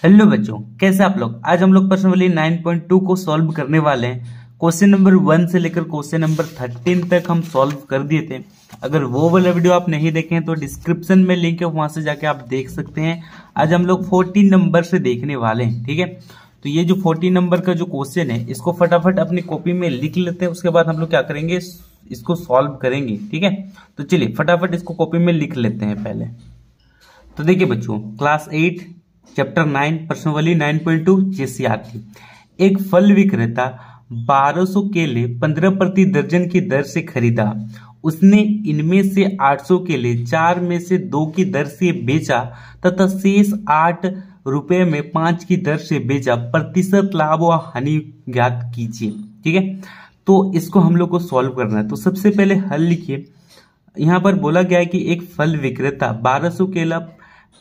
Hello बच्चों, कैसे आप लोग। आज हम लोग पर्सनली 9.2 को सॉल्व करने वाले हैं। क्वेश्चन नंबर 1 से लेकर क्वेश्चन नंबर 13 तक हम सॉल्व कर दिए थे। अगर वो वाला वीडियो आप नहीं देखे हैं तो डिस्क्रिप्शन में लिंक है, वहां से जाके आप देख सकते हैं। आज हम लोग 14 नंबर से देखने वाले हैं, ठीक है। तो ये जो 14 नंबर का जो क्वेश्चन है, इसको फटाफट अपनी कॉपी में लिख लेते हैं। उसके बाद हम लोग क्या करेंगे, इसको सॉल्व करेंगे, ठीक है। तो चलिए फटाफट इसको कॉपी में लिख लेते हैं पहले। तो देखिए बच्चों, क्लास 8 चैप्टर 9 पर्सनली 9.2 जीसीआरटी। एक फल विक्रेता 1200 केले 15 प्रति दर्जन की दर से खरीदा। उसने इनमें से 800 केले 4 में से 2 की दर से बेचा तथा शेष 8 रुपए में 5 की दर से बेचा। प्रतिशत लाभ व हानि ज्ञात कीजिए, ठीक है। तो इसको हम लोग को सॉल्व करना है। तो सबसे पहले हल लिखिए। यहाँ पर बोला गया है कि एक फल विक्रेता 1200 केला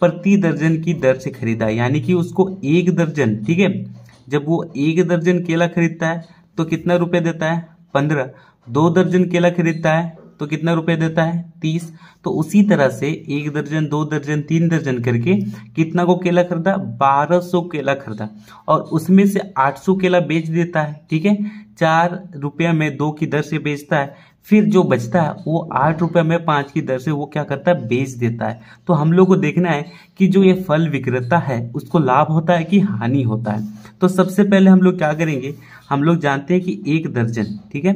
प्रति दर्जन की दर से खरीदा, यानी कि उसको 1 दर्जन, ठीक है। जब वो 1 दर्जन केला खरीदता है तो कितना रुपए देता है, 15। 2 दर्जन केला खरीदता है तो कितना रुपए देता है, 30। तो उसी तरह से 1 दर्जन 2 दर्जन 3 दर्जन करके कितना को केला खरीदा, 1200 केला खरीदा। और उसमें से 800 केला बेच देता है, ठीक है। 4 रुपया में 2 की दर से बेचता है। फिर जो बचता है वो 8 रुपए में 5 की दर से वो क्या करता है, बेच देता है। तो हम लोग को देखना है कि जो ये फल विक्रेता है उसको लाभ होता है कि हानि होता है। तो सबसे पहले हम लोग क्या करेंगे, हम लोग जानते हैं कि 1 दर्जन, ठीक है।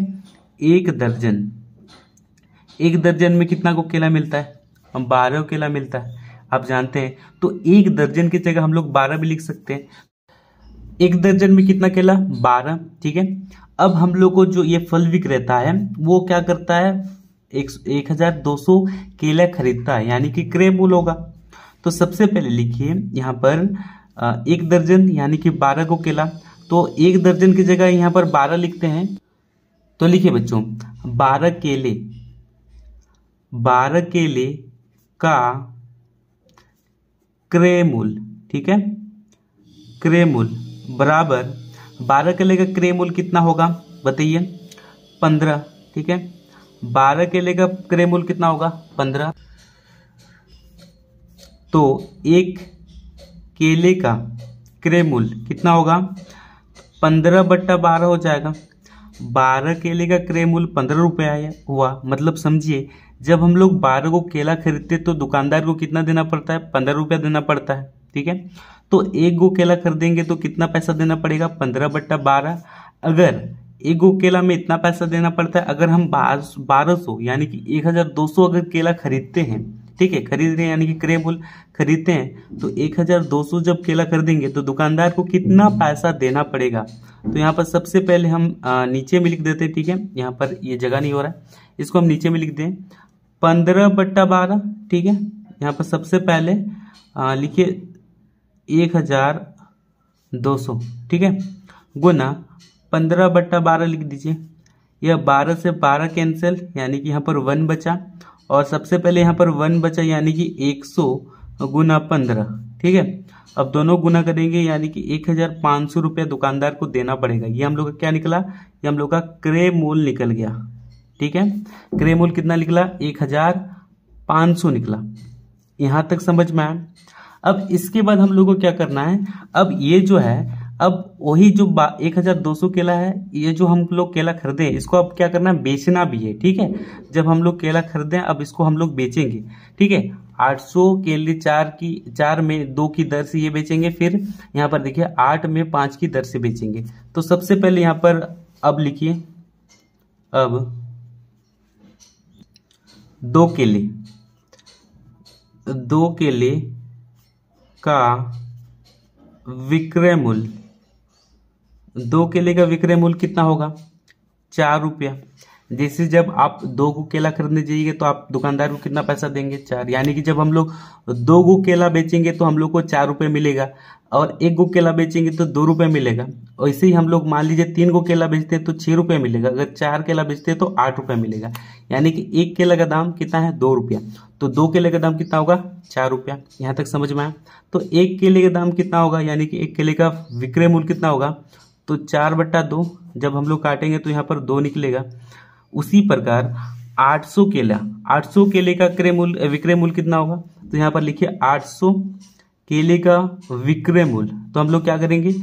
1 दर्जन में कितना को केला मिलता है, हम 12 केला मिलता है, आप जानते हैं। तो 1 दर्जन की जगह हम लोग 12 भी लिख सकते हैं। 1 दर्जन में कितना केला, 12, ठीक है। अब हम लोग को जो ये फल विक्रेता है वो क्या करता है, 1200 केला खरीदता है, यानी कि क्रय मूल्य होगा। तो सबसे पहले लिखिए यहाँ पर 1 दर्जन यानी कि 12 को केला। तो 1 दर्जन की जगह यहाँ पर 12 लिखते हैं। तो लिखिए बच्चों, 12 केले का क्रय मूल्य, ठीक है, क्रय मूल्य बराबर 12 केले का क्रय मूल्य कितना होगा बताइए, 15, ठीक है। 12 केले का क्रय मूल्य कितना होगा, 15। तो 1 केले का क्रय मूल्य कितना होगा, 15/12 हो जाएगा। 12 केले का क्रय मूल्य 15 रुपये हुआ। मतलब समझिए, जब हम लोग 12 को केला खरीदते तो दुकानदार को कितना देना पड़ता है, 15 रुपया देना पड़ता है, ठीक है। तो 1 गो केला खरीदेंगे तो कितना पैसा देना पड़ेगा, 15/12। अगर 1 गो केला में इतना पैसा देना पड़ता है, अगर हम 1200 यानी कि 1200 अगर केला खरीदते हैं, ठीक है, खरीद रहे हैं यानी कि क्रय मूल्य खरीदते हैं, तो 1200 जब केला खरीदेंगे तो दुकानदार को कितना पैसा देना पड़ेगा। तो यहाँ पर सबसे पहले हम नीचे में लिख देते हैं, ठीक है। यहाँ पर ये जगह नहीं हो रहा है, इसको हम नीचे में लिख दें, 15/12, ठीक है। यहाँ पर सबसे पहले लिखिए 1200, ठीक है, गुना 15/12 लिख दीजिए। यह 12 से 12 कैंसिल, यानी कि यहाँ पर 1 बचा। और सबसे पहले यहाँ पर 1 बचा, यानी कि 100 गुना 15, ठीक है। अब दोनों गुना करेंगे, यानी कि 1500 रुपया दुकानदार को देना पड़ेगा। ये हम लोग का क्या निकला, ये हम लोग का क्रय मूल्य निकल गया, ठीक है। क्रय मूल्य कितना निकला, 1500 निकला। यहाँ तक समझ में आया। अब इसके बाद हम लोग को क्या करना है, अब ये जो है, अब वही जो 1200 केला है, ये जो हम लोग केला खरीदे इसको अब क्या करना है, बेचना भी है, ठीक है। जब हम लोग केला खरीदे अब इसको हम लोग बेचेंगे, ठीक है। 800 केले 4 में 2 की दर से ये बेचेंगे। फिर यहाँ पर देखिए 8 में 5 की दर से बेचेंगे। तो सबसे पहले यहाँ पर अब लिखिए, अब 2 केले का विक्रय मूल्य, 2 केले का विक्रय मूल्य कितना होगा, 4 रुपया। जैसे जब आप 2 गो केला खरीदने जाइएगा तो आप दुकानदार को कितना पैसा देंगे, 4। यानी कि जब हम लोग 2 गो केला बेचेंगे तो हम लोग को 4 रुपये मिलेगा, और 1 गो केला बेचेंगे तो 2 रुपये मिलेगा। वैसे ही हम लोग मान लीजिए 3 गो केला बेचते हैं तो 6 रुपये मिलेगा। अगर 4 केला बेचते हैं तो 8 रुपये मिलेगा। यानी कि 1 केला का दाम कितना है, 2 रुपया। तो 2 केले का दाम कितना होगा, 4 रुपया। यहाँ तक समझ में आया। तो 1 केले का दाम कितना होगा, यानी कि 1 केले का विक्रय मूल्य कितना होगा, तो 4/2 जब हम लोग काटेंगे तो यहाँ पर 2 निकलेगा। उसी प्रकार 800 केला, 800 केले का विक्रय मूल्य कितना होगा, तो यहाँ पर लिखिए 800 केले का विक्रय मूल्य, तो हम लोग क्या करेंगे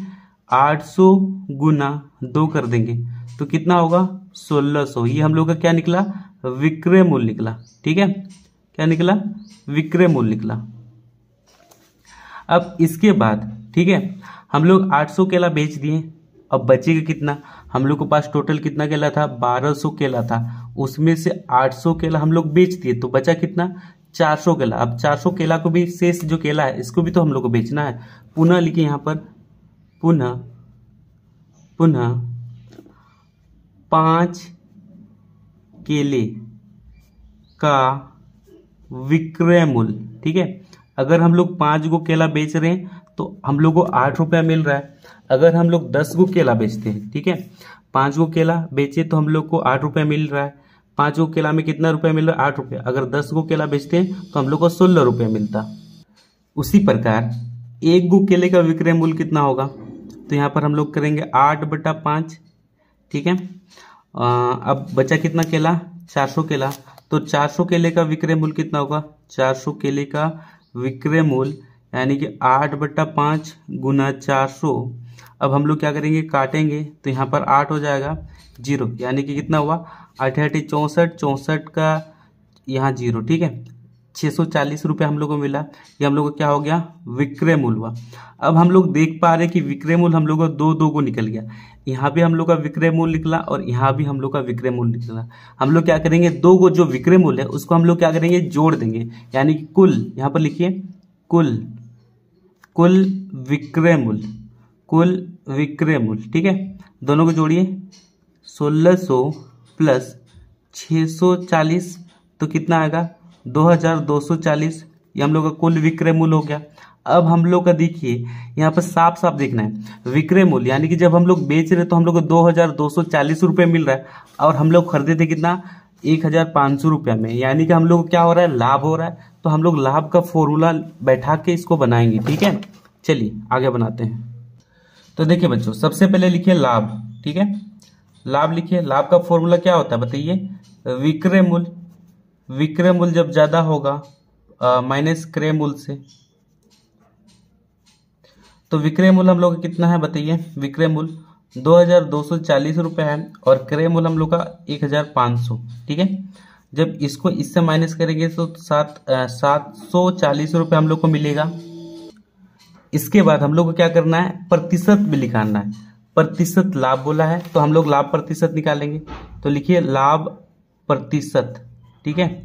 800 गुना 2 कर देंगे, तो कितना होगा 1600। ये हम लोग का क्या निकला, विक्रय मूल्य निकला। ठीक है, क्या निकला, विक्रय मूल्य निकला। अब इसके बाद ठीक है, हम लोग 800 केला बेच दिए, अब बचेगा कितना, हम लोग के पास टोटल कितना केला था, 1200 केला था, उसमें से 800 केला हम लोग बेच दिए, तो बचा कितना, 400 केला। अब 400 केला को भी, शेष जो केला है इसको भी तो हम लोग को बेचना है। पुनः लिखिए यहाँ पर, पुनः 5 केले का विक्रय मूल्य। ठीक है, अगर हम लोग 5 गो केला बेच रहे हैं तो हम लोग को 8 रुपया मिल रहा है। अगर हम लोग 10 गो केला बेचते हैं, ठीक है, 5 गो केला बेचे तो हम लोग को 8 रुपया मिल रहा है। 5 गो केला में कितना रुपया मिल रहा है, 8 रुपया। अगर 10 गो केला बेचते हैं तो हम लोग को 16 रुपया मिलता। उसी प्रकार 1 गो केले का विक्रय मूल्य कितना होगा, तो यहाँ पर हम लोग करेंगे 8/5। ठीक है, अब बचा कितना केला, 400 केला, तो 400 केले का विक्रय मूल्य कितना होगा, 400 केले का विक्रय मूल्य यानी कि 8/5 गुना 400। अब हम लोग क्या करेंगे, काटेंगे, तो यहाँ पर 8 हो जाएगा 0, यानी कि कितना हुआ 8 8 64, 64 का यहाँ 0। ठीक है, 640 रुपये हम लोग को मिला। ये हम लोग को क्या हो गया, विक्रय मूल्य हुआ। अब हम लोग देख पा रहे हैं कि विक्रय मूल्य हम लोग को दो को निकल गया। यहाँ भी हम लोग का विक्रय मूल्य निकला और यहाँ भी हम लोग का विक्रय मूल्य निकला। हम लोग क्या करेंगे, 2 को जो विक्रय मूल्य है उसको हम लोग क्या करेंगे, जोड़ देंगे, यानी कि कुल, यहाँ पर लिखिए कुल विक्रय मूल्य, कुल विक्रय मूल्य। ठीक है, दोनों को जोड़िए, 1600 प्लस 640 तो कितना आएगा, 2240। ये हम लोग का कुल विक्रय मूल्य हो गया। अब हम लोग का देखिए यहाँ पर साफ साफ देखना है, विक्रय मूल्य यानी कि जब हम लोग बेच रहे तो हम लोग को 2240 रुपये मिल रहा है और हम लोग खरीदे थे कितना, 1500 रुपया में, यानी कि हम लोग को क्या हो रहा है, लाभ हो रहा है। तो हम लोग लाभ का फॉर्मूला बैठा के इसको बनाएंगे। ठीक है, चलिए आगे बनाते हैं। तो देखिए बच्चों, सबसे पहले लिखिए लाभ। ठीक है, लाभ लिखिए। लाभ का फॉर्मूला क्या होता है बताइए, विक्रय मूल्य, विक्रय मूल्य जब ज्यादा होगा माइनस क्रय मूल्य से, तो विक्रय मूल्य हम लोग का कितना है बताइए, विक्रय मूल्य 2240 रुपये है और क्रय मूल्य हम लोग का 1500। ठीक है, जब इसको इससे माइनस करेंगे तो 740 रुपये हम लोग को मिलेगा। इसके बाद हम लोग को क्या करना है, प्रतिशत भी निकालना है। प्रतिशत लाभ बोला है तो हम लोग लाभ प्रतिशत निकालेंगे, तो लिखिए लाभ प्रतिशत। ठीक है,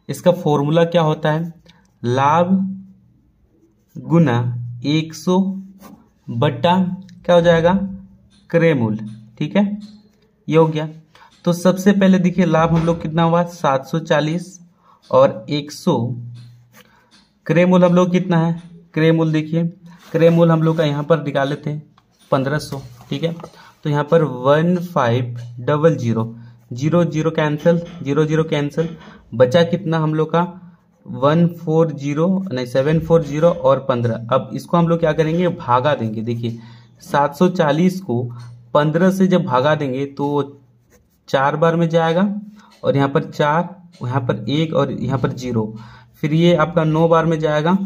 इसका फॉर्मूला क्या होता है, लाभ गुना 100 बटा क्या हो जाएगा, क्रय मूल्य। ठीक है, ये हो गया। तो सबसे पहले देखिए लाभ हम लोग कितना हुआ, 740 और 100, क्रय मूल्य हम लोग कितना है, क्रय मूल्य देखिए, क्रय मूल्य हम लोग का यहाँ पर निकाले थे 1500। ठीक है, तो यहाँ पर 1500, 0 कैंसिल, 0 कैंसिल, बचा कितना हम लोग का 740 और 15। अब इसको हम लोग क्या करेंगे, भागा देंगे। देखिए 740 को 15 से जब भागा देंगे तो 4 बार में जाएगा और यहाँ पर 4, यहाँ पर 1 और यहाँ पर 0, फिर ये आपका 9 बार में जाएगा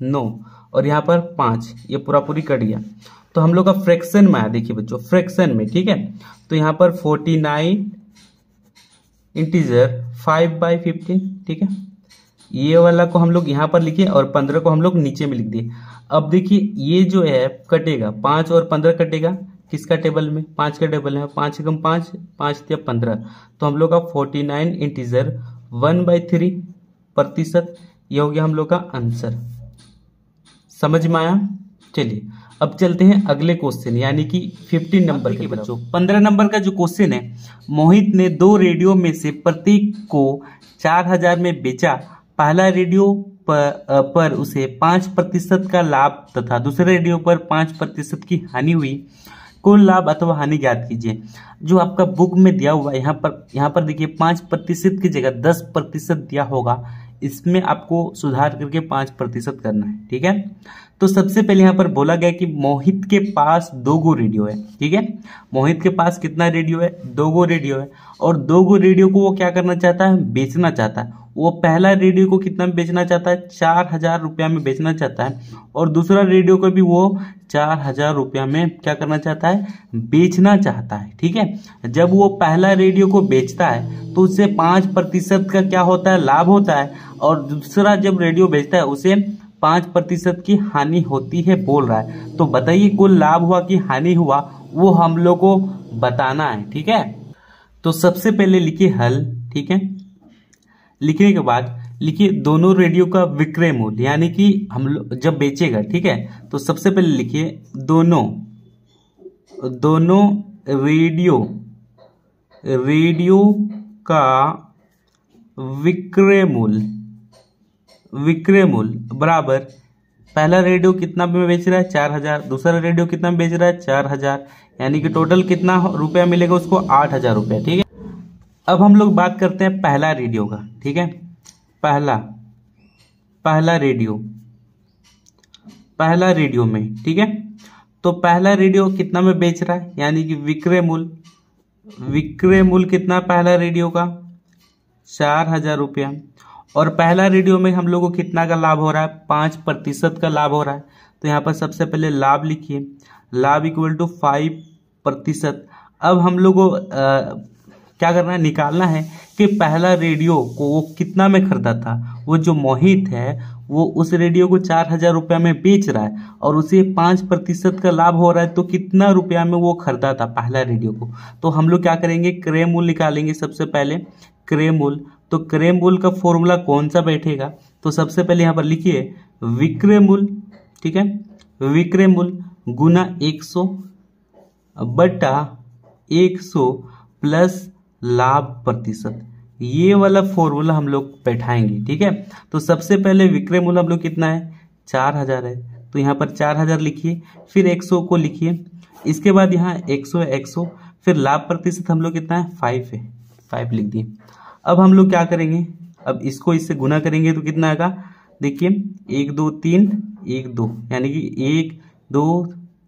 9 और यहाँ पर 5, ये पूरी कट गया। तो हम लोग का फ्रैक्शन में आया, देखिए बच्चों फ्रैक्शन में। ठीक है, तो यहाँ पर 49 इंटीजर 5/15। ठीक है, ये वाला को हम लोग यहाँ पर लिखे और 15 को हम लोग नीचे में लिख दिए। अब देखिए ये जो है कटेगा, 5 और 15 कटेगा, किसका टेबल में, 5 का टेबल है, 5 कम 5, 5 या 15, तो हम लोग का 49 इंटीजर 1/3 प्रतिशत। ये हो गया हम लोग का आंसर। समझ में आया? चलिए अब चलते हैं अगले क्वेश्चन यानी कि 15 नंबर के बच्चों। 15 नंबर का जो क्वेश्चन है, मोहित ने 2 रेडियो में से प्रत्येक को 4000 में बेचा। पहला रेडियो पर उसे 5% का लाभ तथा दूसरे रेडियो पर 5% की हानि हुई। कुल लाभ अथवा हानि ज्ञात कीजिए। जो आपका बुक में दिया हुआ है यहाँ पर देखिए 5% की जगह 10% दिया होगा, इसमें आपको सुधार करके 5% करना है। ठीक है, तो सबसे पहले यहाँ पर बोला गया कि मोहित के पास 2 गो रेडियो है। ठीक है, मोहित के पास कितना रेडियो है, 2 गो रेडियो है और 2 गो रेडियो को वो क्या करना चाहता है, बेचना चाहता है। वो पहला रेडियो को कितना में बेचना चाहता है, 4,000 रुपया में बेचना चाहता है, और दूसरा रेडियो को भी वो 4,000 रुपया में क्या करना चाहता है, बेचना चाहता है। ठीक है, जब वो पहला रेडियो को बेचता है तो उससे 5% का क्या होता है, लाभ होता है, और दूसरा जब रेडियो बेचता है उसे 5% की हानि होती है बोल रहा है। तो बताइए कुल लाभ हुआ कि हानि हुआ, वो हम लोग को बताना है। ठीक है, तो सबसे पहले लिखिए हल। ठीक है, लिखने के बाद लिखिए दोनों रेडियो का विक्रय मूल्य, यानी कि हम लोग जब बेचेगा। ठीक है, तो सबसे पहले लिखिए दोनों रेडियो का विक्रय मूल्य बराबर पहला रेडियो कितना में बेच रहा है, 4,000, दूसरा रेडियो कितना में बेच रहा है, 4,000, यानी कि टोटल कितना रुपया मिलेगा उसको, 8,000 रुपया। ठीक है, अब हम लोग बात करते हैं पहला रेडियो का। ठीक है, पहला रेडियो में। ठीक है, तो पहला रेडियो कितना में बेच रहा है, यानी कि विक्रय मूल्य कितना पहला रेडियो का, 4,000 रुपया, और पहला रेडियो में हम लोग को कितना का लाभ हो रहा है, 5% का लाभ हो रहा है। तो यहाँ पर सबसे पहले लाभ लिखिए, लाभ इक्वल टू 5%। अब हम लोग को क्या करना है, निकालना है कि पहला रेडियो को वो कितना में खरीदा था। वो जो मोहित है वो उस रेडियो को 4,000 रुपया में बेच रहा है और उसे 5% का लाभ हो रहा है, तो कितना रुपया में वो खरीदा था पहला रेडियो को। तो हम लोग क्या करेंगे, क्रय मूल्य निकालेंगे सबसे पहले, क्रय मूल्य। तो क्रय मूल्य का फॉर्मूला कौन सा बैठेगा, तो सबसे पहले यहाँ पर लिखिए विक्रय मूल्य। ठीक है, विक्रय मूल्य गुना 100 बटा 100 प्लस लाभ प्रतिशत, ये वाला फॉर्मूला हम लोग बैठाएंगे। ठीक है, तो सबसे पहले विक्रय मूल्य हम लोग कितना है, 4,000 है, तो यहाँ पर 4,000 लिखिए, फिर 100 को लिखिए, इसके बाद यहाँ 100, फिर लाभ प्रतिशत हम लोग कितना है, 5 है, 5 लिख दिए। अब हम लोग क्या करेंगे, अब इसको इससे गुना करेंगे तो कितना आएगा, देखिए 1 2 3 1 2, यानी कि 1 2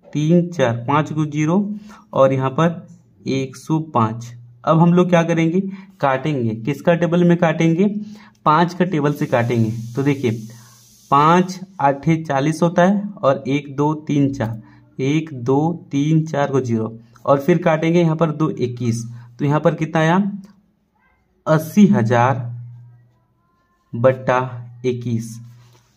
3 4 5 को 0 और यहाँ पर 105। अब हम लोग क्या करेंगे, काटेंगे, किसका टेबल में काटेंगे, 5 का टेबल से काटेंगे। तो देखिए 5 8 40 होता है, और 1 2 3 4, 1 2 3 4 को 0, और फिर काटेंगे यहाँ पर 2 21, तो यहाँ पर कितना आया, 80,000 बट्टा 21।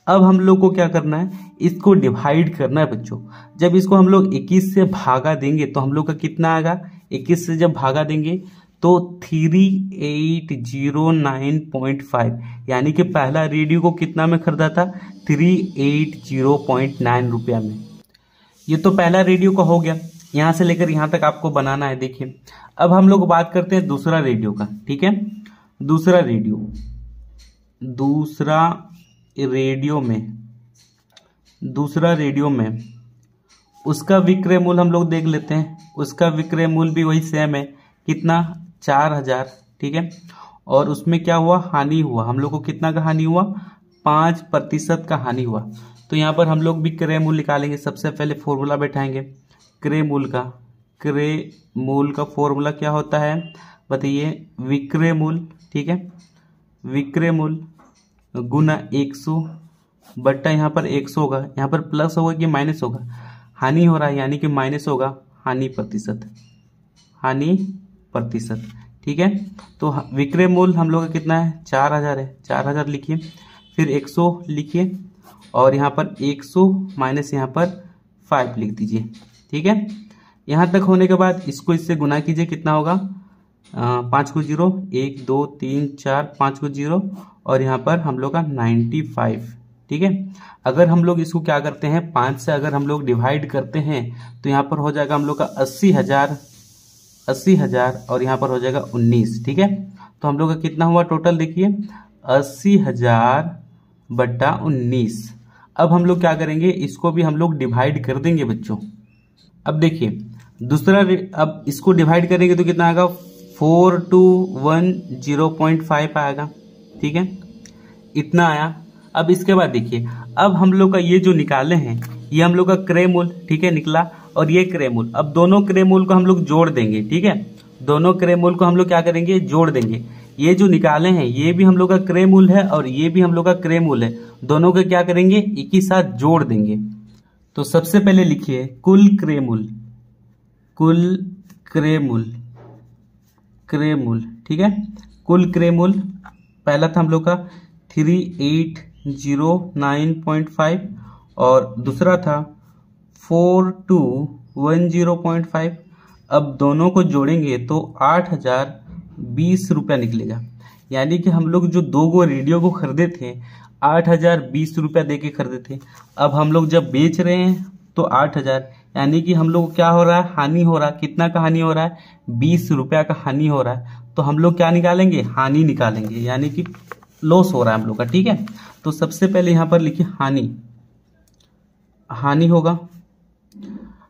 अब हम लोग को क्या करना है, इसको डिवाइड करना है बच्चों। जब इसको हम लोग 21 से भागा देंगे तो हम लोग का कितना आएगा, 21 से जब भागा देंगे तो 3809.5, यानी कि पहला रेडियो को कितना में खरीदा था, 380.9 रुपया में। ये तो पहला रेडियो का हो गया, यहाँ से लेकर यहाँ तक आपको बनाना है। देखिए अब हम लोग बात करते हैं दूसरा रेडियो का। ठीक है, दूसरा रेडियो में उसका विक्रय मूल्य हम लोग देख लेते हैं। उसका विक्रय मूल्य भी वही सेम है, कितना, 4,000। ठीक है, और उसमें क्या हुआ, हानि हुआ, हम लोग को कितना का हानि हुआ, 5% का हानि हुआ। तो यहाँ पर हम लोग भी क्रय मूल्य निकालेंगे। सबसे पहले फॉर्मूला बैठाएंगे क्रय मूल्य का फॉर्मूला क्या होता है बताइए, विक्रय मूल्य। ठीक है, विक्रय मूल्य गुना 100 बट्टा यहाँ पर 100 होगा, यहाँ पर प्लस होगा कि माइनस होगा, हानि हो रहा है यानी कि माइनस होगा, हानि प्रतिशत। ठीक है, तो विक्रय मूल्य हम लोग का कितना है, 4,000 है, 4,000 लिखिए, फिर 100 लिखिए, और यहाँ पर 100 माइनस यहाँ पर 5 लिख दीजिए। ठीक है, यहाँ तक होने के बाद इसको इससे गुना कीजिए, कितना होगा, 5 को 0, 1 2 3 4 5 को 0, और यहाँ पर हम लोग का 95। ठीक है, अगर हम लोग इसको क्या करते हैं, 5 से अगर हम लोग डिवाइड करते हैं तो यहाँ पर हो जाएगा हम लोग का 80,000 और यहाँ पर हो जाएगा 19। ठीक है, तो हम लोग का कितना हुआ टोटल, देखिए 80,000 बट्टा 19। अब हम लोग क्या करेंगे, इसको भी हम लोग डिवाइड कर देंगे बच्चों। अब देखिए दूसरा, अब इसको डिवाइड करेंगे तो कितना आएगा, 4210.5 आएगा। ठीक है, इतना आया। अब इसके बाद देखिए, अब हम लोग का ये जो निकाले हैं ये हम लोग का क्रय मूल्य, ठीक है, निकला, और ये क्रय मूल्य, अब दोनों क्रय मूल्य को हम लोग जोड़ देंगे। ठीक है, दोनों क्रय मूल्य को हम लोग क्या करेंगे, जोड़ देंगे, ये जो निकाले हैं ये भी हम लोग का क्रय मूल्य है और ये भी हम लोग का क्रय मूल्य है, दोनों को क्या करेंगे एक ही साथ जोड़ देंगे। तो सबसे पहले लिखिए कुल क्रय मूल्य, कुल क्रय मूल्य, क्रय मूल्य, ठीक है। कुल क्रय मूल्य पहला था हम लोग का 3809.5 और दूसरा था 4210.5। अब दोनों को जोड़ेंगे तो 8020 रुपया निकलेगा। यानी कि हम लोग जो 2 गो रेडियो को खरीदे थे 8020 रुपया दे के खरीदे थे, अब हम लोग जब बेच रहे हैं तो 8000, यानी कि हम लोग क्या हो रहा है हानि हो रहा है। कितना का हानि हो रहा है 20 रुपया का हानि हो रहा है। तो हम लोग क्या निकालेंगे हानि निकालेंगे, यानी कि लॉस हो रहा है हम लोग का, ठीक है। तो सबसे पहले यहाँ पर लिखिए हानि, हानि होगा,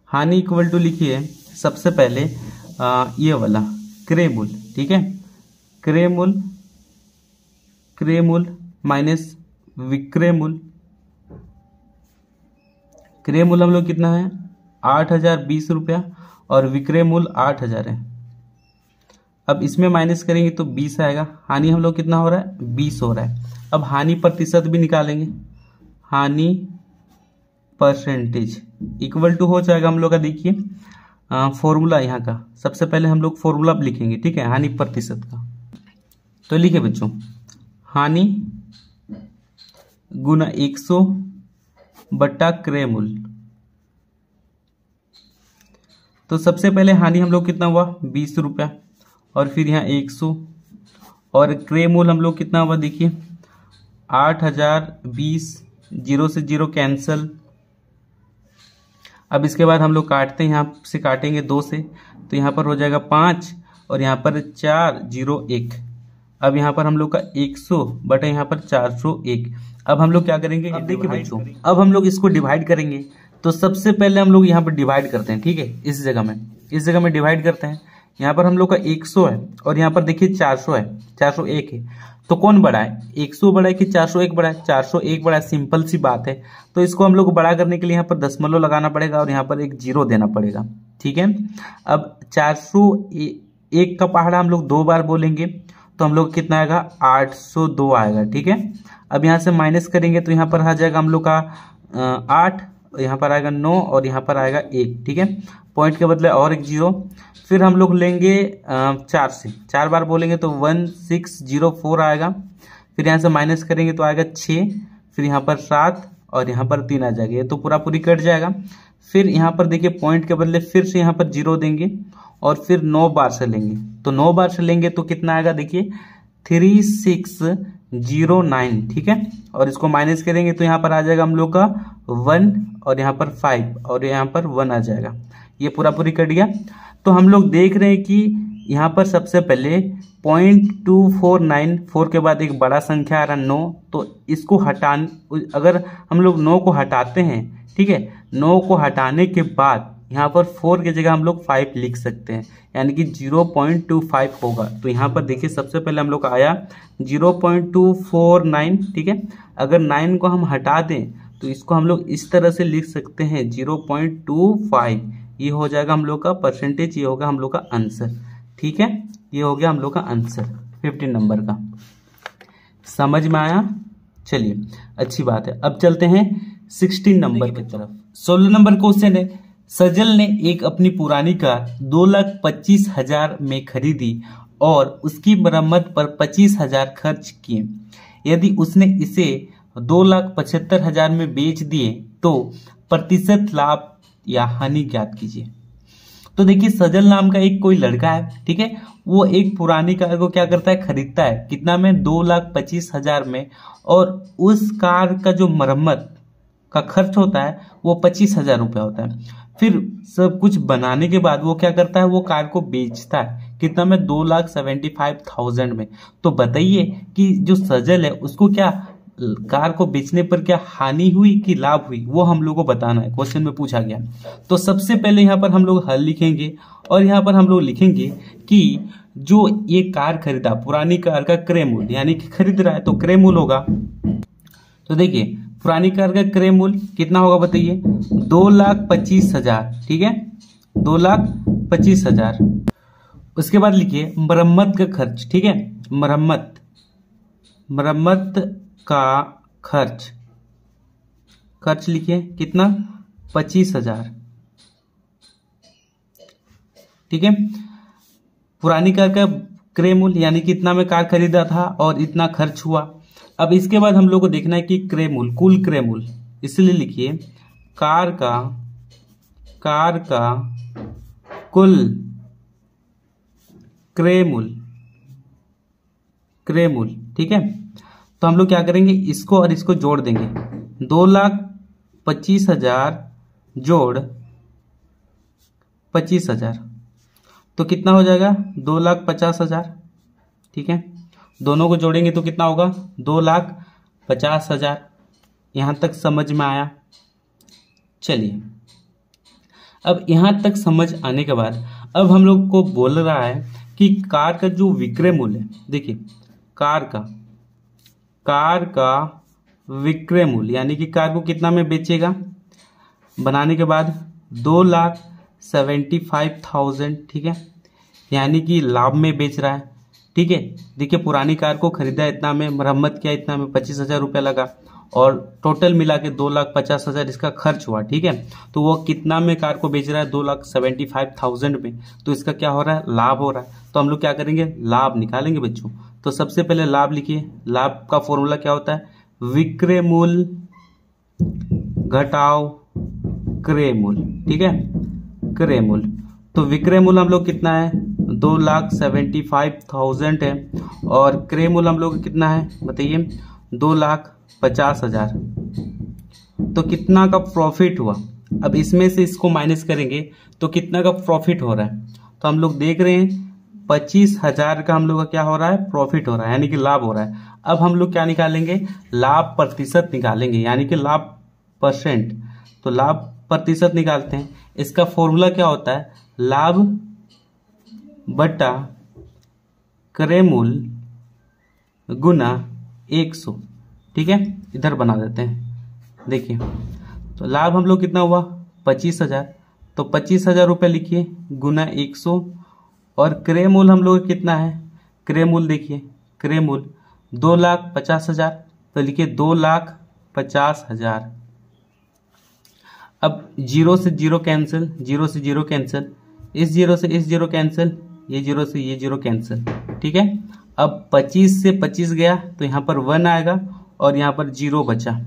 हानि इक्वल टू लिखिए सबसे पहले ये वाला क्रय मूल्य, ठीक है। क्रय मूल्य, क्रय मूल्य माइनस विक्रय मूल्य। क्रय मूल्य हम लोग कितना है 8020 रुपया और विक्रय मूल्य 8000 है। अब इसमें माइनस करेंगे तो 20 आएगा। हानि हम लोग कितना हो रहा है 20 हो रहा है। अब हानि प्रतिशत भी निकालेंगे, हानि परसेंटेज इक्वल टू हो जाएगा हम लोग का, देखिए फॉर्मूला यहाँ का सबसे पहले हम लोग फॉर्मूला लिखेंगे, ठीक है, हानि प्रतिशत का। तो लिखे बच्चों हानि गुना 100 बट्टा क्रय मूल्य। तो सबसे पहले हानि हम लोग कितना हुआ 20 रुपया और फिर यहाँ 100 और क्रय मूल्य हम लोग कितना हुआ देखिए 8020, 0 से 0 कैंसल। अब इसके बाद हम लोग काटते हैं, यहाँ से काटेंगे 2 से तो यहाँ पर हो जाएगा 5 और यहाँ पर 401। अब यहाँ पर हम लोग का 100 बटा यहाँ पर 401। अब हम लोग क्या करेंगे देखिए बच्चों, अब हम लोग इसको डिवाइड करेंगे। तो सबसे पहले हम लोग यहाँ पर डिवाइड करते हैं, ठीक है, इस जगह में डिवाइड करते हैं। यहाँ पर हम लोग का 100 है और यहाँ पर देखिए 400 है, 401 है। तो कौन बड़ा है 100 बड़ा है कि 401 बड़ा है 401 बड़ा है, सिंपल सी बात है। तो इसको हम लोग को बड़ा करने के लिए यहाँ पर दशमलव लगाना पड़ेगा और यहाँ पर एक 0 देना पड़ेगा, ठीक है। अब 401 का पहाड़ा हम लोग 2 बार बोलेंगे तो हम लोग कितना आएगा 802 आएगा, ठीक है। अब यहाँ से माइनस करेंगे तो यहाँ पर आ जाएगा हम लोग का 8, यहाँ पर आएगा 9 और यहाँ पर आएगा 1, ठीक है। पॉइंट के बदले और एक 0। फिर हम लोग लेंगे 4 से 4 बार बोलेंगे तो 1604 आएगा। फिर यहाँ से माइनस करेंगे तो आएगा 6, फिर यहाँ पर 7 और यहाँ पर 3 आ जाएगा। ये तो पूरा पूरी कट जाएगा। फिर यहाँ पर देखिए पॉइंट के बदले फिर से यहाँ पर 0 देंगे और फिर 9 बार से लेंगे। तो 9 बार से लेंगे तो कितना आएगा देखिए 3609, ठीक है। और इसको माइनस करेंगे तो यहाँ पर आ जाएगा हम लोग का 1 और यहाँ पर 5 और यहाँ पर 1 आ जाएगा। ये पूरा पूरी कट गया। तो हम लोग देख रहे हैं कि यहाँ पर सबसे पहले 0.2494 के बाद एक बड़ा संख्या आ रहा 9। तो इसको अगर हम लोग 9 को हटाते हैं, ठीक है, 9 को हटाने के बाद यहाँ पर 4 की जगह हम लोग 5 लिख सकते हैं, यानी कि 0.25 होगा। तो यहाँ पर देखिए सबसे पहले हम लोग का आया 0.249, ठीक है। अगर 9 को हम हटा दें तो इसको हम लोग इस तरह से लिख सकते हैं 0.25। ये हो जाएगा हम लोग का परसेंटेज, ये होगा हम लोग का आंसर, ठीक है। ये हो गया हम लोग का आंसर 15 नंबर का। समझ में आया? चलिए अच्छी बात है। अब चलते हैं 16 नंबर की तरफ। 16 नंबर क्वेश्चन है, सजल ने एक अपनी पुरानी कार 2,25,000 में खरीदी और उसकी मरम्मत पर 25,000 खर्च किए। यदि उसने इसे 2,75,000 में बेच दिए तो प्रतिशत लाभ या हानि ज्ञात कीजिए। तो देखिए सजल नाम का एक कोई लड़का है, ठीक है, वो एक पुरानी कार को क्या करता है खरीदता है, कितना में 2,25,000 में, और उस कार का जो मरम्मत का खर्च होता है वो 25,000 रुपया होता है। फिर सब कुछ बनाने के बाद वो क्या करता है, वो कार को बेचता है, कितना में 2,75,000 में। तो बताइए कि जो सजल है उसको क्या कार को बेचने पर क्या हानि हुई कि लाभ हुई, वो हम लोग को बताना है, क्वेश्चन में पूछा गया। तो सबसे पहले यहाँ पर हम लोग हल लिखेंगे और यहाँ पर हम लोग लिखेंगे कि जो ये कार खरीदा, पुरानी कार का क्रय मूल्य, यानी कि खरीद रहा है तो क्रय मूल्य होगा। तो देखिए पुरानी कार का क्रय मूल्य कितना होगा बताइए 2,25,000, ठीक है, 2,25,000। उसके बाद लिखिए मरम्मत का खर्च, ठीक है, मरम्मत का खर्च लिखिए कितना, 25,000, ठीक है। पुरानी कार का क्रय मूल्य यानी कि इतना में कार खरीदा था और इतना खर्च हुआ। अब इसके बाद हम लोग को देखना है कि क्रय मूल्य, कुल क्रय मूल्य, इसलिए लिखिए कार का कुल क्रय मूल्य, ठीक है। तो हम लोग क्या करेंगे, इसको और इसको जोड़ देंगे, 2,25,000 जोड़ 25,000 तो कितना हो जाएगा, 2,50,000, ठीक है। दोनों को जोड़ेंगे तो कितना होगा, 2,50,000। यहां तक समझ में आया। चलिए अब यहां तक समझ आने के बाद अब हम लोग को बोल रहा है कि कार का जो विक्रय मूल्य है, देखिए कार का विक्रय मूल्य यानी कि कार को कितना में बेचेगा, बनाने के बाद 2,75,000, ठीक है, यानी कि लाभ में बेच रहा है, ठीक है। देखिए पुरानी कार को खरीदा इतना में, मरम्मत किया इतना में, 25,000 रुपया लगा और टोटल मिला के 2,50,000 इसका खर्च हुआ, ठीक है। तो वो कितना में कार को बेच रहा है, 2,75,000 में, तो इसका क्या हो रहा है, लाभ हो रहा है। तो हम लोग क्या करेंगे, लाभ निकालेंगे बच्चों। तो सबसे पहले लाभ लिखिए, लाभ का फॉर्मूला क्या होता है, विक्रय मूल्य घटाओ क्रय मूल्य, ठीक है, क्रय मूल्य। तो विक्रय मूल्य हम लोग कितना है, 2,75,000 है और क्रय मूल्य हम लोग कितना है बताइए, 2,50,000। तो कितना का प्रॉफिट हुआ, अब इसमें से इसको माइनस करेंगे तो कितना का प्रॉफिट हो रहा है। तो हम लोग देख रहे हैं 25,000 का हम लोग का क्या हो रहा है, प्रॉफिट हो रहा है, यानी कि लाभ हो रहा है। अब हम लोग क्या निकालेंगे, लाभ प्रतिशत निकालेंगे, यानी कि लाभ परसेंट। तो लाभ प्रतिशत निकालते हैं, इसका फॉर्मूला क्या होता है, लाभ बटा क्रय मूल्य गुना 100, ठीक है। इधर बना देते हैं, देखिए तो लाभ हम लोग कितना हुआ, 25,000, तो 25,000 रुपये लिखिए गुना 100 और क्रय मूल्य हम लोग कितना है, क्रय मूल्य देखिए, क्रय मूल्य 2,50,000, तो लिखिए 2,50,000। अब जीरो से जीरो कैंसिल, जीरो से जीरो कैंसिल, इस जीरो से इस जीरो कैंसिल, ये जीरो से ये जीरो कैंसिल, ठीक है। अब 25 से 25 गया तो यहाँ पर 1 आएगा और यहाँ पर 0 बचा,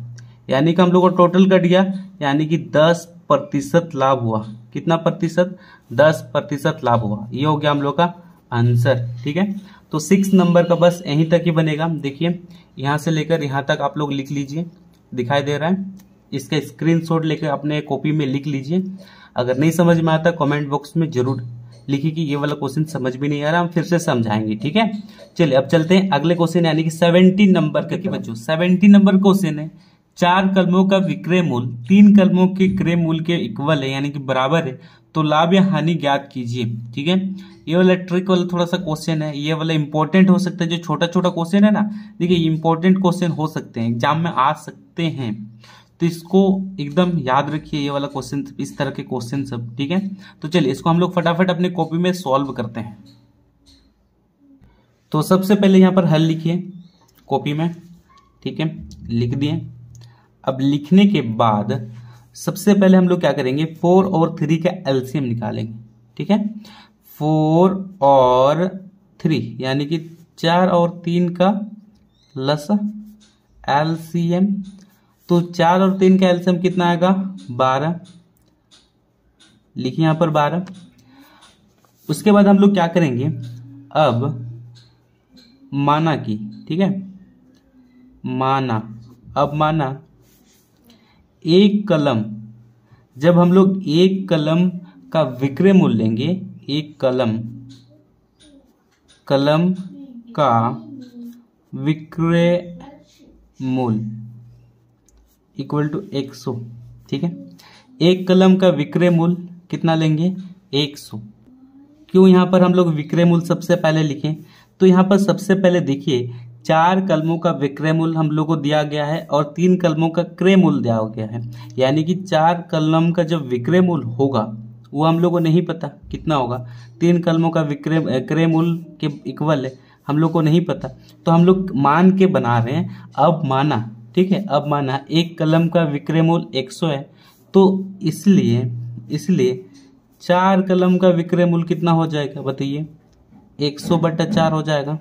यानी कि हम लोग को टोटल कट गया, यानी कि 10% लाभ हुआ। कितना प्रतिशत, 10% लाभ हुआ। ये हो गया हम लोग का आंसर, ठीक है। तो 6 नंबर का बस यहीं तक ही बनेगा। देखिए यहाँ से लेकर यहाँ तक आप लोग लिख लीजिए, दिखाई दे रहा है, इसका स्क्रीनशॉट लेकर अपने कॉपी में लिख लीजिए। अगर नहीं समझ में आता कमेंट बॉक्स में जरूर लिखिए कि ये वाला क्वेश्चन समझ भी नहीं आ रहा, हम फिर से समझाएंगे, ठीक है। चलिए अब चलते हैं अगले क्वेश्चन यानी कि 17 नंबर का। बच्चों 17 नंबर क्वेश्चन है, 4 कलमों का विक्रय मूल्य 3 कलमों के क्रय मूल्य के इक्वल है यानी कि बराबर है, तो लाभ या हानि ज्ञात कीजिए, ठीक है। ये वाला ट्रिक वाला थोड़ा सा क्वेश्चन है, ये वाला इंपॉर्टेंट हो सकता है। जो छोटा छोटा क्वेश्चन है ना, देखिए इंपॉर्टेंट क्वेश्चन हो सकते हैं, एग्जाम में आ सकते हैं, तो इसको एकदम याद रखिए, ये वाला क्वेश्चन, इस तरह के क्वेश्चन सब, ठीक है। तो चलिए इसको हम लोग फटाफट अपने कॉपी में सॉल्व करते हैं। तो सबसे पहले यहाँ पर हल लिखिए कॉपी में, ठीक है, लिख दिए। अब लिखने के बाद सबसे पहले हम लोग क्या करेंगे, 4 और 3 का एलसीएम निकालेंगे, ठीक है। 4 और 3 यानी कि 4 और 3 का लसा एलसीएम, तो 4 और 3 का एलसीएम कितना आएगा, 12, लिखिए यहां पर 12। उसके बाद हम लोग क्या करेंगे, अब माना की, ठीक है, माना, अब माना एक कलम, जब हम लोग एक कलम का विक्रय मूल्य लेंगे, एक कलम का विक्रय मूल्य इक्वल टू 100, ठीक है। एक कलम का विक्रय मूल्य कितना लेंगे, 100। क्यों यहाँ पर हम लोग विक्रय मूल्य सबसे पहले लिखें, तो यहाँ पर सबसे पहले देखिए 4 कलमों का विक्रय मूल्य हम लोग को दिया गया है और 3 कलमों का क्रय मूल्य दिया गया है, यानी कि 4 कलम का जब विक्रय मूल्य होगा वो हम लोग को नहीं पता कितना होगा। 3 कलमों का विक्रय क्रय मूल्य के इक्वल है, हम लोग को नहीं पता, तो हम लोग मान के बना रहे हैं। अब माना, ठीक है, अब माना 1 कलम का विक्रय मूल्य 100 है, तो इसलिए 4 कलम का विक्रय मूल्य कितना हो जाएगा बताइए? 100/4 हो जाएगा।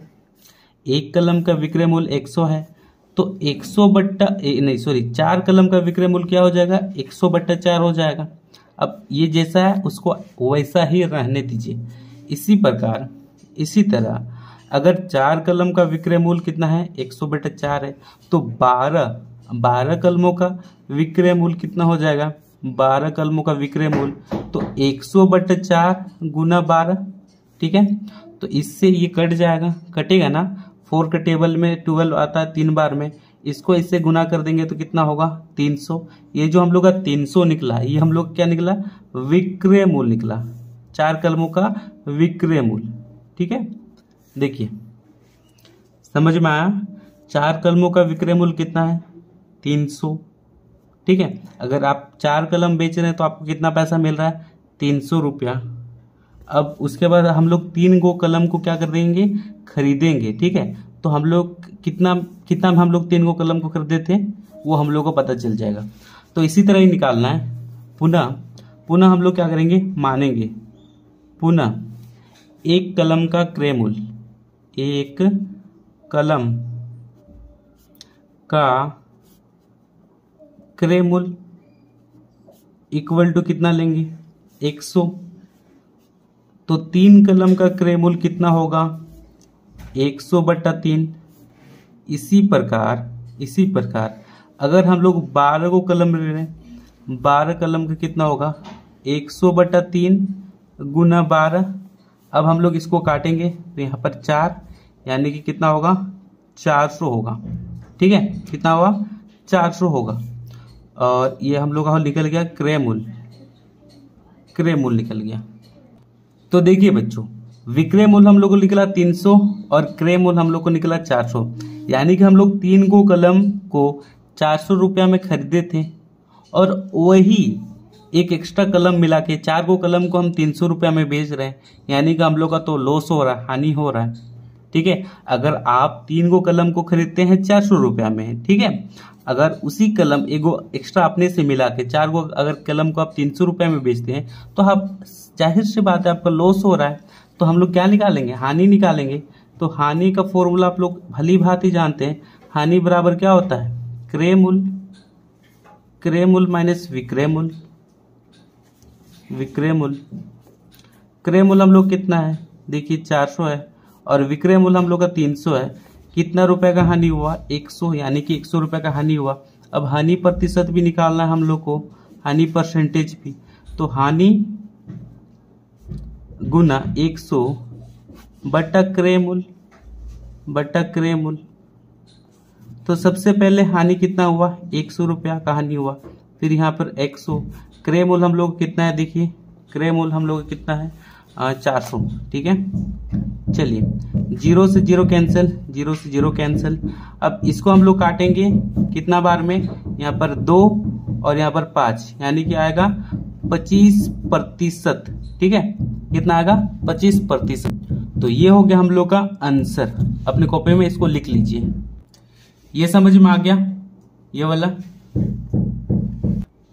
1 कलम का विक्रय मूल्य 100 है, तो 4 कलम का विक्रय मूल्य क्या हो जाएगा? 100/4 हो जाएगा। अब ये जैसा है उसको वैसा ही रहने दीजिए। इसी तरह अगर 4 कलम का विक्रय मूल्य कितना है? 100/4 है, तो 12 कलमों का विक्रय मूल्य कितना हो जाएगा? 12 कलमों का विक्रय मूल्य तो 100/4 गुना 12, ठीक है। तो इससे ये कट जाएगा, कटेगा ना। 4 के टेबल में 12 आता है 3 बार में, इसको इससे गुना कर देंगे तो कितना होगा? 300। ये जो हम लोग का 300 निकला, ये हम लोग क्या निकला? विक्रय मूल्य निकला, 4 कलमों का विक्रय मूल्य, ठीक है। देखिए समझ में आया? 4 कलमों का विक्रय मूल्य कितना है? 300, ठीक है। अगर आप 4 कलम बेच रहे हैं तो आपको कितना पैसा मिल रहा है? 300 रुपया। अब उसके बाद हम लोग 3 गो कलम को क्या कर देंगे? खरीदेंगे, ठीक है। तो हम लोग कितना हम लोग 3 गो कलम को खरीदे थे वो हम लोग को पता चल जाएगा। तो इसी तरह ही निकालना है। पुनः हम लोग क्या करेंगे? मानेंगे। पुनः 1 कलम का क्रय मूल्य, 1 कलम का क्रय मूल्य इक्वल टू कितना लेंगे? 100। तो 3 कलम का क्रय मूल्य कितना होगा? 100/3। इसी प्रकार अगर हम लोग 12 को कलम ले रहे हैं, 12 कलम का कितना होगा? 100/3 गुना 12। अब हम लोग इसको काटेंगे तो यहाँ पर 4, यानी कि कितना होगा? 400 होगा, ठीक है। कितना हुआ? 400 होगा। और ये हम लोग का निकल गया क्रय मूल्य निकल गया। तो देखिए बच्चों, विक्रय मूल्य हम लोग को निकला 300 और क्रय मूल्य हम लोग को निकला 400, यानी कि हम लोग 3 गो कलम को 400 रुपया में खरीदे थे और वही एक एक्स्ट्रा कलम मिला के 4 गो कलम को हम 300 रुपया में बेच रहे हैं, यानी कि हम लोग का तो लॉस हो रहा है, हानि हो रहा है, ठीक है। अगर आप 3 गो कलम को खरीदते हैं 400 रुपया में, ठीक है, अगर उसी कलम एगो एक्स्ट्रा अपने से मिला के 4 गो अगर कलम को आप 300 रुपया में बेचते हैं तो आप जाहिर सी बात है आपका लॉस हो रहा है। तो हम लोग क्या निकालेंगे? हानि निकालेंगे। तो हानि का फॉर्मूला आप लोग भली भांति जानते हैं। हानि बराबर क्या होता है? क्रय मूल्य माइनस विक्रय मूल्य। क्रय मूल्य हम लोग कितना है? देखिए 400 है और विक्रय मूल्य हम लोग का 300 है। कितना रुपए का हानि हुआ? 100, यानी कि 100 रुपए का हानि हुआ। अब हानि प्रतिशत भी निकालना है हम लोग को, हानि परसेंटेज भी। तो हानि गुना 100 बटा क्रय मूल्य। तो सबसे पहले हानि कितना हुआ? 100 रुपया का हानि हुआ। फिर यहाँ पर 100। क्रय मूल्य हम लोग कितना है? देखिए क्रय मूल्य हम लोग कितना है? 400, ठीक है। चलिए 0 से 0 कैंसिल। अब इसको हम लोग काटेंगे कितना बार में? यहाँ पर 2 और यहाँ पर 5, यानी कि आएगा 25%, ठीक है। कितना आएगा? 25%। तो ये हो गया हम लोग का आंसर। अपने कॉपी में इसको लिख लीजिए। ये समझ में आ गया ये वाला?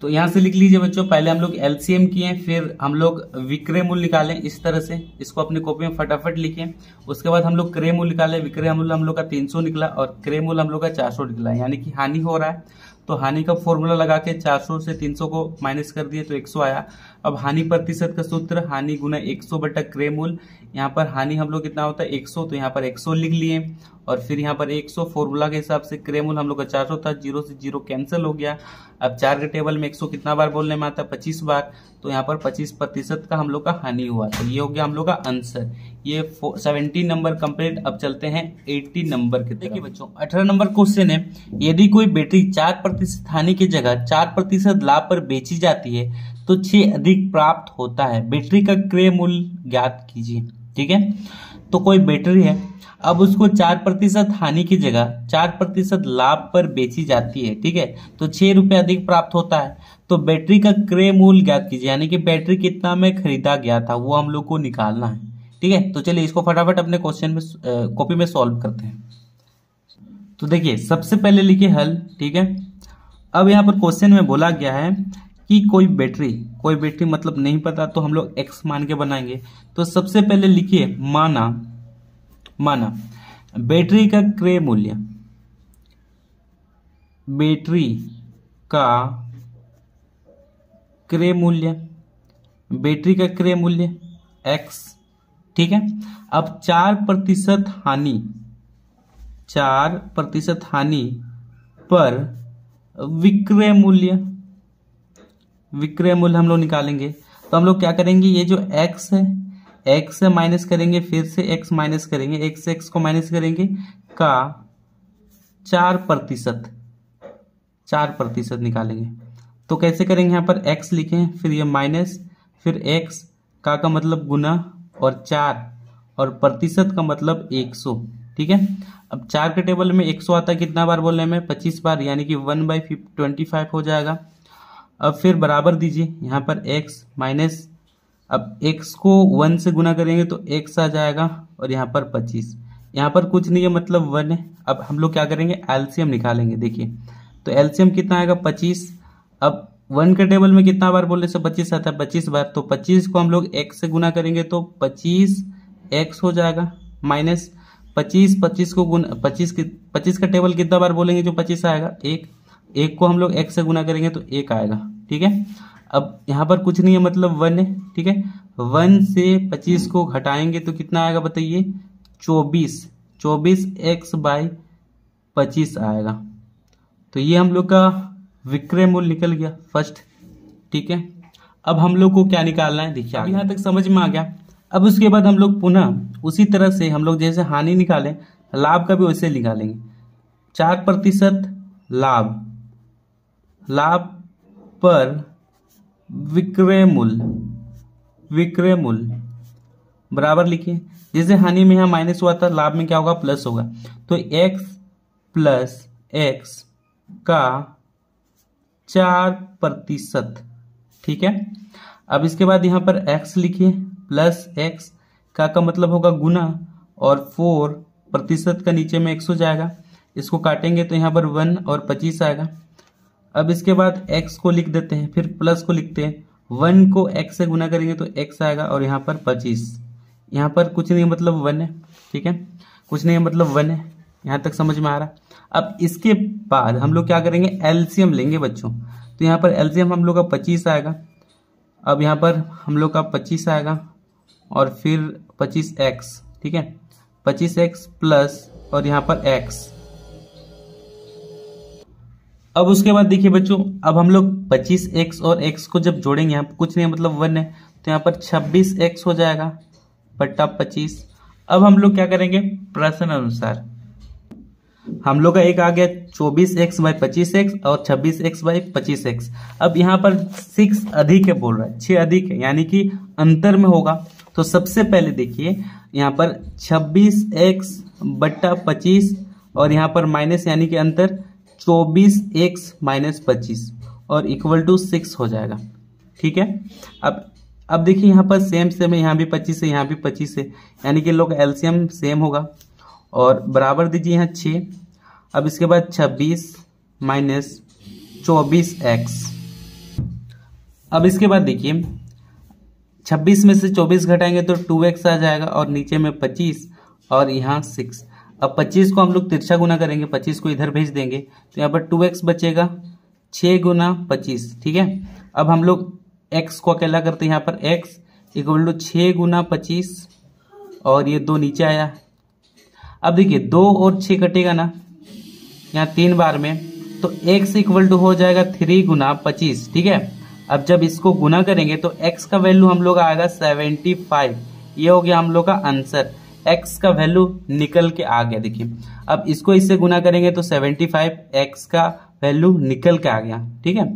तो यहां से लिख लीजिए बच्चों। पहले हम लोग एलसीएम किए, फिर हम लोग विक्रय मूल्य निकालें इस तरह से। इसको अपनी कॉपी में फटाफट लिखें। उसके बाद हम लोग क्रय मूल्य निकाले। विक्रय मूल्य हम लोग का 300 निकला और क्रय मूल्य हम लोग का 400 निकला, यानी कि हानि हो रहा है। तो हानि का फॉर्मूला लगा के 400 से 300 को माइनस कर दिए तो 100 आया। अब हानि प्रतिशत का सूत्र हानि गुना 100 बटा क्रय मूल्य। यहाँ पर हानि हम लोग कितना होता है? 100, तो यहाँ पर 100 लिख लिए और फिर यहाँ पर 100 फॉर्मूला के हिसाब से। क्रय मूल्य हम लोग का 400 था, 0 से 0 कैंसिल हो गया। अब 4 के टेबल में 100 कितना बार बोलने में आता है? 25 बार। तो यहाँ पर 25% का हम लोग का हानि हुआ। तो ये हो गया हम लोग का आंसर। ये 70 नंबर कंप्लीट। अब चलते हैं 80 नंबर के। देखिए बच्चों 18 नंबर क्वेश्चन है, यदि कोई बैटरी 4% हानि की जगह 4% लाभ पर बेची जाती है तो 6 अधिक प्राप्त होता है। बैटरी का क्रय मूल्य ज्ञात कीजिए। ठीक है। तो कोई बैटरी है, अब उसको 4% हानि की जगह 4% लाभ पर बेची जाती है, ठीक है, तो 6 रुपये अधिक प्राप्त होता है। तो बैटरी का क्रय मूल्य ज्ञात कीजिए, यानी कि बैटरी कितना में खरीदा गया था वो हम लोग को निकालना है, ठीक है। तो चलिए इसको फटाफट अपने क्वेश्चन में कॉपी में सॉल्व करते हैं। तो देखिए सबसे पहले लिखिए हल, ठीक है। अब यहाँ पर क्वेश्चन में बोला गया है कि कोई बैटरी मतलब नहीं पता तो हम लोग x मान के बनाएंगे। तो सबसे पहले लिखिए माना बैटरी का क्रय मूल्य, बैटरी का क्रय मूल्य x, ठीक है। अब 4% हानि पर विक्रय मूल्य हम लोग निकालेंगे। तो हम लोग क्या करेंगे, ये जो x है x से माइनस करेंगे, फिर से x माइनस करेंगे, x से x को माइनस करेंगे का 4% निकालेंगे। तो कैसे करेंगे, यहाँ पर x लिखें, फिर ये माइनस, फिर x का मतलब गुना, और 4 और प्रतिशत का मतलब 100, ठीक है। अब 4 के टेबल में 100 आता है, कितना बार बोलने में 25 बार, यानी कि 1/25 हो जाएगा। अब फिर बराबर दीजिए यहाँ पर x माइनस, अब x को 1 से गुना करेंगे तो x आ जाएगा, और यहाँ पर 25, यहाँ पर कुछ नहीं है मतलब 1 है। अब हम लोग क्या करेंगे, एलसीएम निकालेंगे। देखिए तो एलसीएम कितना आएगा 25। अब 1 के टेबल में कितना बार बोलने से 25 आता है, 25 बार। तो 25 को हम लोग x से गुना करेंगे तो 25x हो जाएगा, माइनस 25 को गुना 25 का टेबल कितना बार बोलेंगे जो 25 आएगा, 1 को हम लोग x से गुना करेंगे तो 1 आएगा, ठीक है। अब यहाँ पर कुछ नहीं है मतलब 1 है, ठीक है। 1 से 25 को घटाएंगे तो कितना आएगा बताइए, 24x/25 आएगा। तो ये हम लोग का विक्रय मूल्य निकल गया फर्स्ट, ठीक है। अब हम लोग को क्या निकालना है, देखिए यहाँ तक समझ में आ गया। अब उसके बाद हम लोग पुनः उसी तरह से हम लोग जैसे हानि निकालें, लाभ का भी वैसे निकालेंगे। 4% लाभ पर विक्रय मूल्य बराबर लिखिए, जैसे हानि में यहाँ माइनस हुआ था, लाभ में क्या होगा प्लस होगा। तो x प्लस x का 4%, ठीक है। अब इसके बाद यहाँ पर x लिखिए, प्लस x का मतलब होगा गुना, और 4% का नीचे में x हो जाएगा, इसको काटेंगे तो यहाँ पर 1 और 25 आएगा। अब इसके बाद x को लिख देते हैं, फिर प्लस को लिखते हैं, 1 को x से गुना करेंगे तो x आएगा, और यहाँ पर 25, यहाँ पर कुछ नहीं मतलब 1 है, ठीक है, कुछ नहीं मतलब 1 है। यहाँ तक समझ में आ रहा। अब इसके बाद हम लोग क्या करेंगे, एलसीएम लेंगे बच्चों। तो यहाँ पर एलसीएम हम लोग का 25 आएगा, अब यहाँ पर हम लोग का 25 आएगा, और फिर 25x, ठीक है, 25x प्लस और यहाँ पर x। अब उसके बाद देखिए बच्चों, अब हम लोग 25x और x को जब जोड़ेंगे, यहाँ कुछ नहीं मतलब 1 है, तो यहाँ पर 26x हो जाएगा बट्टा 25। अब हम लोग क्या करेंगे, प्रश्न अनुसार हम लोग का एक आ गया 24x/25x और 26x/25x। अब यहाँ पर 6 अधिक है बोल रहा है, 6 अधिक है, यानी कि अंतर में होगा। तो सबसे पहले देखिए यहाँ पर 26x/25 और यहाँ पर माइनस यानी कि अंतर 24x-25 और इक्वल टू 6 हो जाएगा, ठीक है। अब देखिए यहाँ पर सेम है, यहाँ भी 25 है, यहाँ भी 25 है, यानी कि लोग एलसीएम सेम होगा, और बराबर दीजिए यहाँ 6। अब इसके बाद 26 माइनस 24x। अब इसके बाद देखिए 26 में से 24 घटाएंगे तो 2x आ जाएगा, और नीचे में 25 और यहाँ 6। अब 25 को हम लोग तिरछा गुना करेंगे, 25 को इधर भेज देंगे तो यहाँ पर 2x बचेगा, 6 गुना 25, ठीक है। अब हम लोग x को अकेला करते हैं, यहाँ पर x इक्वल टू 6 गुना 25 और ये 2 नीचे आया। अब देखिए 2 और 6 कटेगा ना यहाँ 3 बार में, तो x इक्वल टू हो जाएगा 3 गुना 25, ठीक है। अब जब इसको गुना करेंगे तो x का वैल्यू हम लोग आएगा 75। ये हो गया हम लोग का आंसर, x का वैल्यू निकल के आ गया। देखिए अब इसको इससे गुना करेंगे तो 75 x का वैल्यू निकल के आ गया, ठीक है।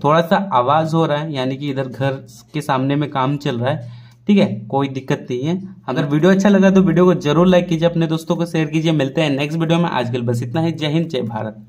थोड़ा सा आवाज हो रहा है, यानी कि इधर घर के सामने में काम चल रहा है, ठीक है, कोई दिक्कत नहीं है। अगर वीडियो अच्छा लगा तो वीडियो को जरूर लाइक कीजिए, अपने दोस्तों को शेयर कीजिए। मिलते हैं नेक्स्ट वीडियो में, आज के लिए बस इतना ही। जय हिंद, जय भारत।